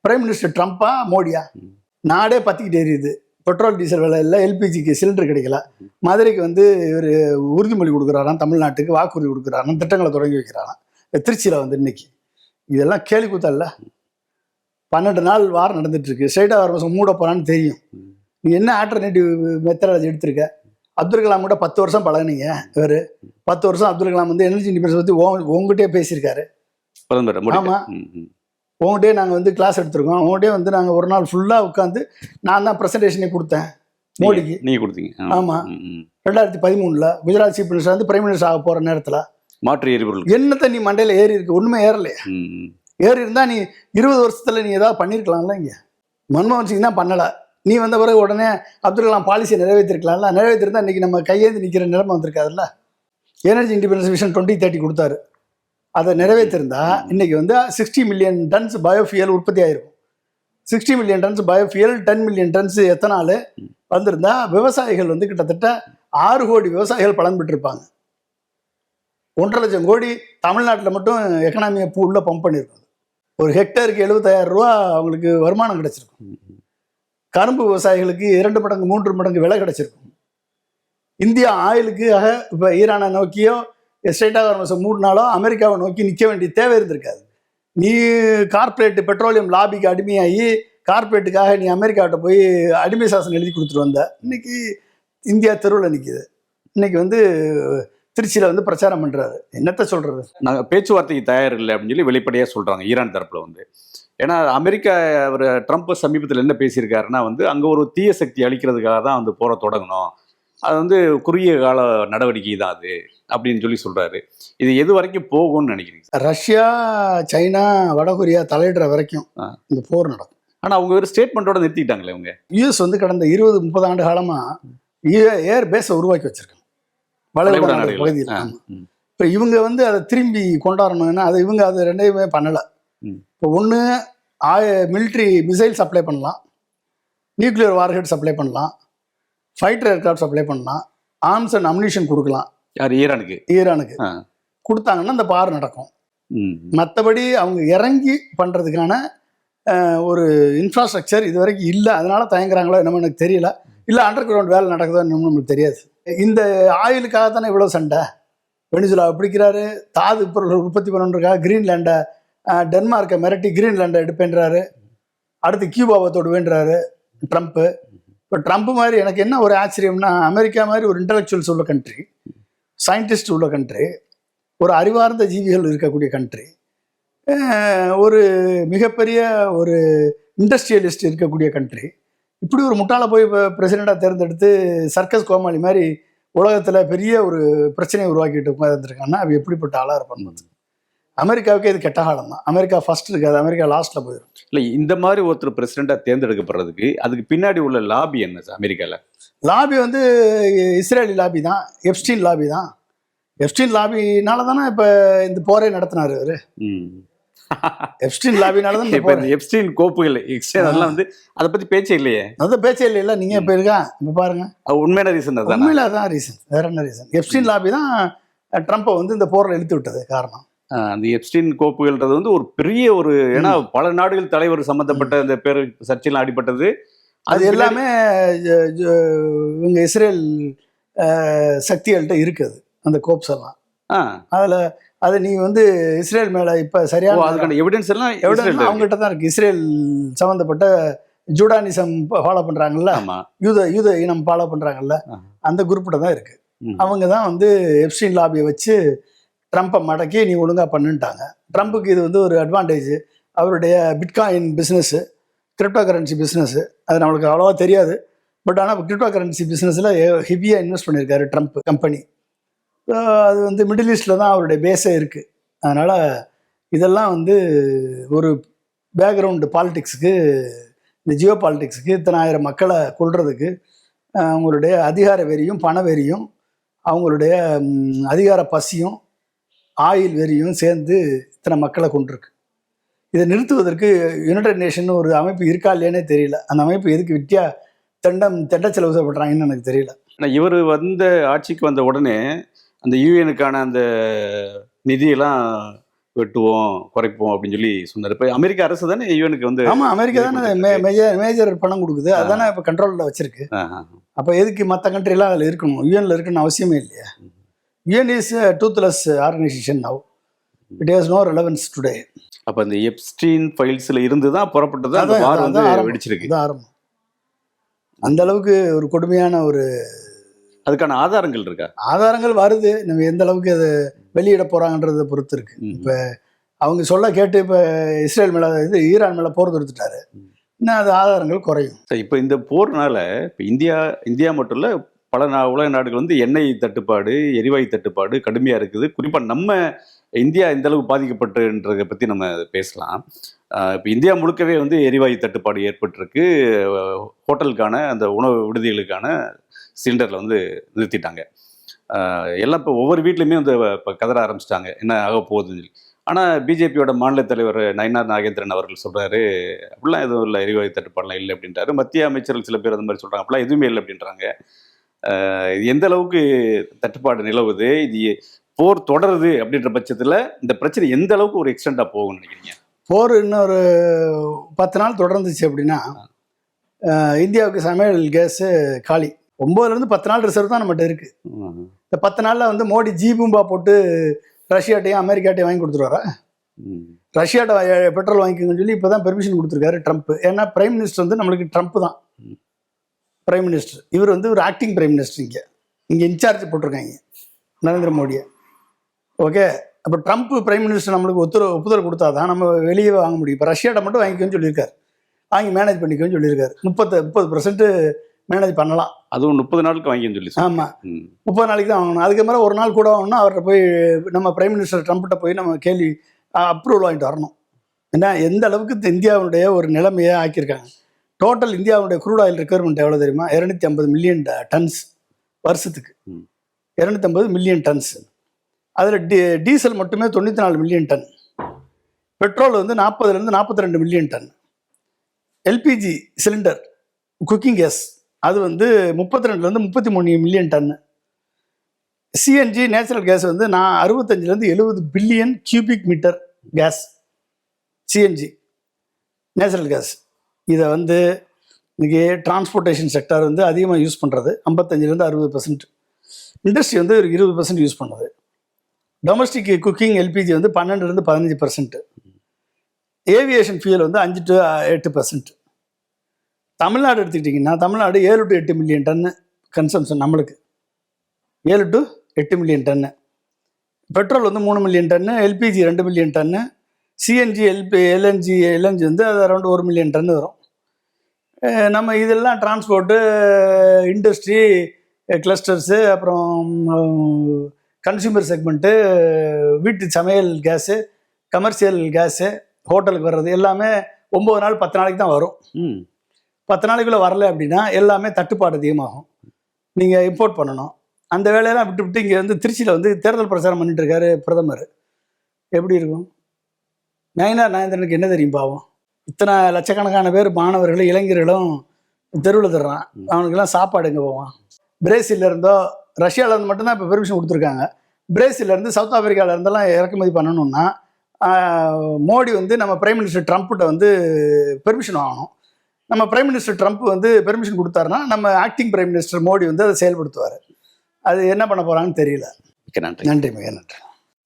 பிரைம் மினிஸ்டர் ட்ரம்ப்பா மோடியா? நாடே பற்றிக்கிட்டு எரியுது. பெட்ரோல் டீசல் விலை இல்லை, எல்பிஜிக்கு சிலிண்டர் கிடைக்கல. மதுரைக்கு வந்து இவர் உறுதிமொழி கொடுக்குறாராம், தமிழ்நாட்டுக்கு வாக்குறுதி கொடுக்குறாராம், திட்டங்களை தொடங்கி வைக்கிறாராம். திருச்சியில் வந்து இன்னைக்கு இதெல்லாம் கேலி கூத்தல்ல. 12 நாள் வாரம் நடந்துட்டு இருக்கு. ஸ்ட்ரைட்டாக ஹார்மஸை மூட போகிறான்னு தெரியும். நீ என்ன ஆல்டர்னேட்டிவ் மெத்தடாலஜி எடுத்திருக்க? அப்துல் கலாம் கூட 10 வருஷம் பழகினீங்க. இவர் 10 வருஷம் அப்துல் கலாம் வந்து எனர்ஜி இண்டிபெண்டன்ஸ் பற்றி உங்ககிட்டே பேசியிருக்காரு. ஆமாம், உங்கள்கிட்டே நாங்கள் வந்து கிளாஸ் எடுத்திருக்கோம். உங்கள்கிட்டே வந்து நாங்கள் ஒரு நாள் ஃபுல்லாக உட்காந்து நான் தான் ப்ரெசன்டேஷனே கொடுத்தேன் மோடிக்கு. நீங்கள் கொடுத்தீங்க? ஆமாம். 2013 குஜராத் சீஃப் மினிஸ்டர் வந்து பிரைம் மினிஸ்டர் ஆக போகிற நேரத்தில் மாற்று எரிபொருள் என்னத்தை நீ மண்டையில் ஏறி இருக்கு? ஒன்றுமே ஏறலையா? ஏறி இருந்தால் நீ 20 வருஷத்தில் நீ ஏதாவது பண்ணியிருக்கலாம்ல. இங்கே மன்மோகன் சிங் தான் பண்ணலை. நீ வந்த பிறகு உடனே அப்துல் கலாம் பாலிசியை நிறைவேற்றிருக்கலாம்ல. நிறைவேற்றிருந்தா இன்றைக்கி நம்ம கையேந்து நிற்கிற நிலைமை வந்திருக்காதுல்ல. எனர்ஜி இண்டிபெண்டன்ஸ் விஷன் 2030 கொடுத்தாரு. அதை நிறைவேற்றிருந்தா இன்றைக்கி வந்து 60 மில்லியன் டன்ஸ் பயோஃபியல் உற்பத்தி ஆகிருக்கும். 60 million tons biofuel, 10 million tons ethanol வந்திருந்தா விவசாயிகள் வந்து கிட்டத்தட்ட 6 கோடி விவசாயிகள் பலன் பெற்றிருப்பாங்க. 1.5 லட்சம் கோடி தமிழ்நாட்டில் மட்டும் எக்கனாமியை உள்ள பம்ப் பண்ணியிருக்கும். ஒரு ஹெக்டருக்கு 70,000 ரூபா அவங்களுக்கு வருமானம் கிடைச்சிருக்கும். கரும்பு விவசாயிகளுக்கு 2 மடங்கு 3 மடங்கு விலை கிடைச்சிருக்கும். இந்தியா ஆயிலுக்காக இப்போ ஈரானை நோக்கியோ ஸ்ட்ரைட்டாக ஹார்மஸை மூடினாலோ அமெரிக்காவை நோக்கி நிற்க வேண்டிய தேவை இருந்திருக்காது. நீ கார்பரேட் பெட்ரோலியம் லாபிக்கு அடிமையாகி கார்பரேட்டுக்காக நீ அமெரிக்காவிட்ட போய் அடிமை சாசனம் எழுதி கொடுத்துட்டு வந்த. இன்னைக்கு இந்தியா தெருவில் நிற்கிது. இன்னைக்கு வந்து திருச்சியில் வந்து பிரச்சாரம் பண்ணுறாரு. என்னத்தை சொல்கிறது? நாங்கள் பேச்சுவார்த்தைக்கு தயார் இல்லை அப்படின்னு சொல்லி வெளிப்படையாக சொல்கிறாங்க ஈரான் தரப்பில் வந்து. ஏன்னா அமெரிக்கா அவர் ட்ரம்ப் சமீபத்தில் என்ன பேசியிருக்காருன்னா வந்து அங்கே ஒரு தீய சக்தி அழிக்கிறதுக்காக தான் வந்து போரை தொடங்கணும், அது வந்து குறுகிய கால நடவடிக்கை தான் அது அப்படின்னு சொல்லி சொல்கிறாரு. இது எது வரைக்கும் போகும்னு நினைக்கிறீங்க? ரஷ்யா, சைனா, வடகொரியா தலையிடுற வரைக்கும் இந்த போர் நடக்கும். ஆனால் அவங்க ஒரு ஸ்டேட்மெண்ட்டோட நிறுத்திக்கிட்டாங்களே. அவங்க யூஎஸ் வந்து கடந்த 20-30 ஆண்டு காலமாக ஏர் பேஸை உருவாக்கி வச்சிருக்காங்க வளைகுடா பகுதியில். இப்போ இவங்க வந்து அதை திரும்பி கொண்டாடணும்னா இவங்க அது ரெண்டையுமே பண்ணலை. இப்போ ஒன்று மிலிட்ரி மிசைல் சப்ளை பண்ணலாம், நியூக்ளியர் வார்ஹெட் சப்ளை பண்ணலாம், ஃபைட்டர் ஏர்கிராஃப்ட் சப்ளை பண்ணலாம், ஆர்ம்ஸ் அண்ட் அம்யூனிஷன் கொடுக்கலாம். யார்? ஈரானுக்கு கொடுத்தாங்கன்னா இந்த பார் நடக்கும். மற்றபடி அவங்க இறங்கி பண்ணுறதுக்கான ஒரு இன்ஃப்ராஸ்ட்ரக்சர் இது வரைக்கும் இல்லை. அதனால தயங்குறாங்களோ என்னமோ எனக்கு தெரியல. இல்லை அண்டர் கிரவுண்ட் வேலை நடக்குதோ என்னமோ நமக்கு தெரியாது. இந்த ஆயிலுக்காக தானே இவ்வளோ சண்டை. வெனிசுலா பிடிக்கிறாரு, தாது பொருள் உற்பத்தி பண்ணுறதுக்காக கிரீன்லேண்டை, டென்மார்க்கை மிரட்டி கிரீன்லேண்டை எடுப்பேன்றாரு. அடுத்து கியூபாவை தொடுவேன்றாரு ட்ரம்ப்பு. இப்போ ட்ரம்ப் மாதிரி எனக்கு என்ன ஒரு ஆச்சரியம்னா, அமெரிக்கா மாதிரி ஒரு இன்டலெக்சுவல்ஸ் உள்ள கண்ட்ரி, சயின்டிஸ்ட் உள்ள கண்ட்ரி, ஒரு அறிவார்ந்த ஜீவிகள் இருக்கக்கூடிய கண்ட்ரி, ஒரு மிகப்பெரிய ஒரு இண்டஸ்ட்ரியலிஸ்ட் இருக்கக்கூடிய கண்ட்ரி இப்படி ஒரு முட்டாளை போய் இப்போ பிரசிடெண்ட்டாக தேர்ந்தெடுத்து சர்க்கஸ் கோமாளி மாதிரி உலகத்தில் பெரிய ஒரு பிரச்சனையை உருவாக்கிட்டு உட்காந்துருக்காங்கன்னா அவ எப்படிப்பட்ட ஆளாக இருப்பான்னு. அமெரிக்காவுக்கு இது கெட்ட காலம் தான். அமெரிக்கா ஃபர்ஸ்ட் இருக்காது, அமெரிக்கா லாஸ்ட்டில் போயிடும். இல்லை, இந்த மாதிரி ஒருத்தர் பிரசிடெண்ட்டாக தேர்ந்தெடுக்கப்படுறதுக்கு அதுக்கு பின்னாடி உள்ள லாபி என்ன சார் அமெரிக்காவில்? லாபி வந்து இஸ்ரேலி லாபி தான், எப்ஸ்டீன் லாபி தான். எப்ஸ்டீன் லாபினால தானே இப்போ இந்த போரே நடத்தினார் அவர். எப்ஸ்டீன் லாபினால தான் இப்போ இந்த எப்ஸ்டீன் கோப்புகள் அதெல்லாம் வந்து அதை பற்றி பேச்சே இல்லையே. அதான் பேச்சே இல்லை. நீங்கள் இப்போ இருக்கா இப்போ பாருங்க, உண்மையான ரீசன் தான். உண்மையில அதான் ரீசன், வேற என்ன ரீசன்? எப்ஸ்டீன் லாபி தான் ட்ரம்ப்பை வந்து இந்த போரில் இழுத்து விட்டது காரணம். அந்த எப்ஸ்டீன் கோப்புகள்ன்றது வந்து ஒரு பெரிய ஒரு, ஏன்னா பல நாடுகள் தலைவர் சம்பந்தப்பட்ட இந்த பேர் சர்ச்சைலாம் அடிபட்டது. அது எல்லாமே இவங்க இஸ்ரேல் சக்திகள்கிட்ட இருக்குது அந்த கோப்ஸ் எல்லாம். அதில் அது நீ வந்து இஸ்ரேல் மேலே இப்போ சரியான அதுக்கான எவிடன்ஸ் எல்லாம் அவங்ககிட்ட தான் இருக்குது. இஸ்ரேல் சம்மந்தப்பட்ட ஜூடானிசம் ஃபாலோ பண்ணுறாங்கல்ல, யூத இனம் ஃபாலோ பண்ணுறாங்கல்ல, அந்த குரூப்பிட்ட தான் இருக்குது. அவங்க தான் வந்து எப்ஸ்டீன் லாபியை வச்சு ட்ரம்ப்பை மடக்கி நீ ஒழுங்காக பண்ணுன்ட்டாங்க. ட்ரம்ப்புக்கு இது வந்து ஒரு அட்வான்டேஜ். அவருடைய bitcoin business, crypto currency business, அது நம்மளுக்கு அவ்வளோவா தெரியாது. பட் ஆனால் கிரிப்டோ கரன்சி பிஸ்னஸில் ஹெவியாக இன்வெஸ்ட் பண்ணியிருக்காரு ட்ரம்ப் கம்பெனி. அது வந்து மிடில் ஈஸ்டில் தான் அவருடைய பேஸே இருக்குது. அதனால் இதெல்லாம் வந்து ஒரு பேக்ரவுண்டு பாலிடிக்ஸுக்கு, இந்த ஜியோ பாலிடிக்ஸுக்கு, இத்தனை ஆயிரம் மக்களை கொள்றதுக்கு அவங்களுடைய அதிகார வெறியும் பண வெறியும் அவங்களுடைய அதிகார பசியும் ஆயில் வெறியும் சேர்ந்து இத்தனை மக்களை கொண்டிருக்கு. இதை நிறுத்துவதற்கு யுனைடெட் நேஷன் ஒரு அமைப்பு இருக்கா இல்லையானே தெரியல. அந்த அமைப்பு எதுக்கு விட்டியா தெண்ட செலவு செய்யப்படுறாங்கன்னு எனக்கு தெரியல. ஆனால் இவர் வந்து ஆட்சிக்கு வந்த உடனே அந்த யூஎனுக்கான அந்த நிதியெல்லாம் வெட்டுவோம் குறைப்போம் அப்படின்னு சொல்லி சொன்னார். இப்போ அமெரிக்க அரசு தானே யூஎனுக்கு வந்து. ஆமாம், அமெரிக்கா தானே மேஜர் பணம் கொடுக்குது. அதுதானே இப்போ கண்ட்ரோலில் வச்சிருக்கு. அப்போ எதுக்கு மற்ற கண்ட்ரிலாம் அதில் இருக்கணும்? யூஎனில் இருக்குன்னு அவசியமே இல்லையா? UN is a toothless organization now. It has no relevance today. அப்போ இந்த எப்ஸ்டீன் ஃபைல்ஸில் இருந்து தான் புறப்பட்டது அந்த வார் வந்து வெடிச்சிருக்கு. அது ஆரம்பம். அந்த அளவுக்கு ஒரு கொடுமையான ஒரு, அதுக்கான ஆதாரங்கள் இருக்கா? ஆதாரங்கள் வருது. நம்ம எந்த அளவுக்கு அதை வெளியிட போகிறாங்கன்றதை பொறுத்து இருக்கு. இப்போ அவங்க சொல்ல கேட்டு இப்போ இஸ்ரேல் மேலே இது ஈரான் மேலே போர் தொடுத்துட்டாரு. இன்னும் அது ஆதாரங்கள் குறையும். இப்போ இந்த போர்னால இப்போ இந்தியா மட்டும் இல்லை, பல உலக நாடுகள் வந்து எண்ணெய் தட்டுப்பாடு, எரிவாயு தட்டுப்பாடு கடுமையாக இருக்குது. குறிப்பாக நம்ம இந்தியா இந்த அளவுக்கு பாதிக்கப்பட்டுன்றதை பற்றி நம்ம பேசலாம். இப்போ இந்தியா முழுக்கவே வந்து எரிவாயு தட்டுப்பாடு ஏற்பட்டிருக்கு. ஹோட்டலுக்கான அந்த உணவு விடுதிகளுக்கான சிலிண்டரில் வந்து நிறுத்திட்டாங்க. எல்லாம் இப்போ ஒவ்வொரு வீட்லையுமே வந்து இப்போ கதற ஆரம்பிச்சிட்டாங்க என்ன ஆக போகுதுன்னு சொல்லி. ஆனால் பிஜேபியோட மாநில தலைவர் நயினார் நாகேந்திரன் அவர்கள் சொல்கிறாரு, அப்படிலாம் எதுவும் இல்லை, எரிவாயு தட்டுப்பாடெலாம் இல்லை அப்படின்றாரு. மத்திய அமைச்சர்கள் சில பேர் அந்த மாதிரி சொல்கிறாங்க, அப்படிலாம் எதுவுமே இல்லை அப்படின்றாங்க. எந்த அளவுக்கு தட்டுப்பாடு நிலவுது, இது போர் தொடருது அப்படின்ற பட்சத்தில் இந்த பிரச்சனை எந்த அளவுக்கு ஒரு எக்ஸ்டெண்டாக போகும்னு நினைக்கிறீங்க? போர் இன்னொரு 10 நாள் தொடர்ந்துச்சு அப்படின்னா இந்தியாவுக்கு சமையல் கேஸு காலி. 9லேருந்து 10 நாள் ரிசர்வ் தான் நம்மகிட்ட இருக்குது. இந்த 10 நாளில் வந்து மோடி ஜீபூம்பா போட்டு ரஷ்யாட்டையும் அமெரிக்காட்டையும் வாங்கி கொடுத்துருவாரா? ரஷ்யாட்ட பெட்ரோல் வாங்கிக்கோங்கன்னு சொல்லி இப்போ தான் பெர்மிஷன் கொடுத்துருக்காரு ட்ரம்ப். ஏன்னா பிரைம் மினிஸ்டர் வந்து நம்மளுக்கு ட்ரம்ப் தான் பிரைம் மினிஸ்டர். இவர் வந்து ஒரு ஆக்டிங் பிரைம் மினிஸ்டர். இங்கே இன்சார்ஜ் போட்டிருக்காங்க நரேந்திர மோடியை. ஓகே, அப்போ ட்ரம்ப் பிரைம் மினிஸ்டர் நம்மளுக்கு ஒப்புதல் கொடுத்தா தான் நம்ம வெளியே வாங்க முடியும். இப்போ ரஷ்யாட்ட மட்டும் வாங்கிக்கோன்னு சொல்லியிருக்காரு, வாங்கி மேனேஜ் பண்ணிக்கோன்னு சொல்லியிருக்காரு. 30% மேனேஜ் பண்ணலாம். அதுவும் 30 நாளுக்கு வாங்கின்னு சொல்லி. ஆமாம், 30 நாளைக்கு தான் வாங்கணும். அதுக்கு மேலே ஒரு நாள் கூட வாங்கணும்னா அவர்கிட்ட போய் நம்ம பிரைம் மினிஸ்டர் ட்ரம்ப்கிட்ட போய் நம்ம கேள்வி அப்ரூவல் வாங்கிட்டு வரணும். ஏன்னா எந்த அளவுக்கு இந்தியாவுடைய ஒரு நிலைமையை ஆக்கியிருக்காங்க. டோட்டல் இந்தியாவுடைய க்ரூட் ஆயில் ரெக்யர்மெண்ட் எவ்வளோ தெரியுமா? 250 மில்லியன் டன்ஸ் வருஷத்துக்கு. 250 மில்லியன் டன்ஸ். அதில் டீசல் மட்டுமே 94 மில்லியன் டன். பெட்ரோல் வந்து 40லேருந்து 42 million ton. LPG cylinder cooking gas அது வந்து 32லேருந்து 33 million ton. CNG natural gas வந்து 65லேருந்து 70 billion cubic metre gas. CNG natural gas இதை வந்து இன்றைக்கி டிரான்ஸ்போர்ட்டேஷன் செக்டார் வந்து அதிகமாக யூஸ் பண்ணுறது 55லேருந்து 60%. இண்டஸ்ட்ரி வந்து ஒரு 20% யூஸ் பண்ணுறது. டொமஸ்டிக் குக்கிங் எல்பிஜி வந்து 12லேருந்து 15%. ஏவியேஷன் ஃபியூல் வந்து 5 to 8%. தமிழ்நாடு எடுத்துக்கிட்டிங்கன்னா Tamil Nadu 7 to 8 million ton consumption. நம்மளுக்கு 7 to 8 மில்லியன் டன்னு. பெட்ரோல் வந்து 3 மில்லியன் டன்னு, LPG 2 million ton, CNG LNG வந்து அது அரௌண்ட் 1 மில்லியன் டன் வரும். நம்ம இதெல்லாம் டிரான்ஸ்போர்ட்டு, இண்டஸ்ட்ரி, கிளஸ்டர்ஸு, அப்புறம் கன்சியூமர் செக்மெண்ட்டு, வீட்டு சமையல் கேஸு, கமர்ஷியல் கேஸு, ஹோட்டலுக்கு வர்றது எல்லாமே 9 நாள் 10 நாளைக்கு தான் வரும். 10 நாளைக்குள்ளே வரல அப்படின்னா எல்லாமே தட்டுப்பாடு அதிகமாகும். நீங்கள் இம்போர்ட் பண்ணணும். அந்த வேலையெல்லாம் விட்டு இங்கே வந்து திருச்சியில் வந்து தேர்தல் பிரச்சாரம் பண்ணிட்டு இருக்காரு பிரதமர். எப்படி இருக்கும்? நயனார் என்ன தெரியும் பாவம்? இத்தனை லட்சக்கணக்கான பேர் மாணவர்களும் இளைஞர்களும் தெருவில் தர்றான். அவனுக்கெல்லாம் சாப்பாடு எங்கே போவான்? பிரேசிலில் இருந்தோ ரஷ்யாவிலேருந்து மட்டும்தான் இப்போ பெர்மிஷன் கொடுத்துருக்காங்க. பிரேசிலேருந்து சவுத் ஆப்பிரிக்காவில் இருந்தெல்லாம் இறக்குமதி பண்ணணும்னா மோடி வந்து நம்ம பிரைம் மினிஸ்டர் ட்ரம்ப்கிட்ட வந்து பெர்மிஷன் வாங்கணும். நம்ம பிரைம் மினிஸ்டர் ட்ரம்ப் வந்து பெர்மிஷன் கொடுத்தாருன்னா நம்ம ஆக்டிங் பிரைம் மினிஸ்டர் மோடி வந்து அதை செயல்படுத்துவார். அது என்ன பண்ண போகிறாங்கன்னு தெரியல. நன்றி, மிக நன்றி.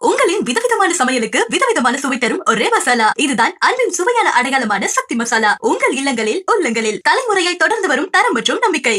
உங்களின் விதவிதமான சமையலுக்கு விதவிதமான சுவை தரும் ஒரே மசாலா, இதுதான் அன்பின் சுவையான அடையாளமான சக்தி மசாலா. உங்கள் இல்லங்களில் உள்ளங்களில் தலைமுறையை தொடர்ந்து வரும் தரம் மற்றும் நம்பிக்கை.